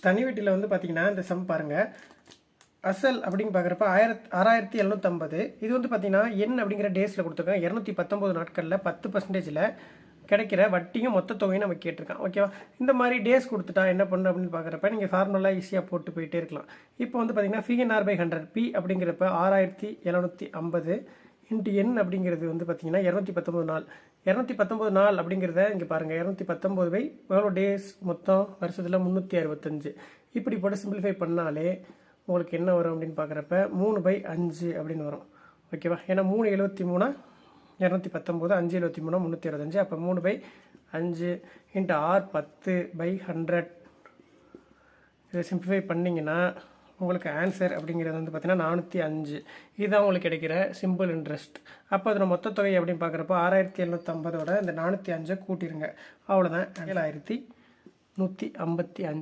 தனி வட்டியில் வந்து பார்த்தீங்கன்னா இந்த சம் பாருங்கள். அசல் அப்படின்னு பார்க்குறப்ப 6750. இது வந்து பார்த்தீங்கன்னா என் அப்படிங்கிற டேஸில் கொடுத்துருக்காங்க. 219 நாட்களில் 10% கிடைக்கிற வட்டியும் மொத்த தொகையும் நம்ம கேட்டிருக்கான். ஓகேவா? இந்த மாதிரி டேஸ் கொடுத்துட்டா என்ன பண்ணணும் அப்படின்னு பார்க்குறப்ப நீங்கள் ஃபார்முலா ஈஸியாக போட்டு போயிட்டே இருக்கலாம். இப்போ வந்து பார்த்தீங்கன்னா PNR/100 P அப்படிங்கிறப்ப 6750 இன்ட்டு என் அப்படிங்கிறது வந்து பார்த்தீங்கன்னா 219 நாள். 219 நாள் அப்படிங்கிறத இங்கே பாருங்கள். 219 எவ்வளோ டேஸ் மொத்தம் வருஷத்தில் 365. இப்படி போட்டு சிம்பிளிஃபை பண்ணாலே உங்களுக்கு என்ன வரும் அப்படின்னு பார்க்குறப்ப 3/5 அப்படின்னு வரும். ஓகேவா? ஏன்னா 373 219, 573 365. அப்போ 3/5 இன்ட்டு R 10/100. இதை சிம்பிளிஃபை பண்ணிங்கன்னா உங்களுக்கு ஆன்சர் அப்படிங்கிறது வந்து பார்த்தீங்கன்னா 405. இதுதான் உங்களுக்கு கிடைக்கிற சிம்பிள் இன்ட்ரெஸ்ட். அப்போ அதில் மொத்த தொகை அப்படின்னு பார்க்குறப்போ 6750ஓட இந்த 405 கூட்டிடுங்க. அவ்வளோதான் 7155.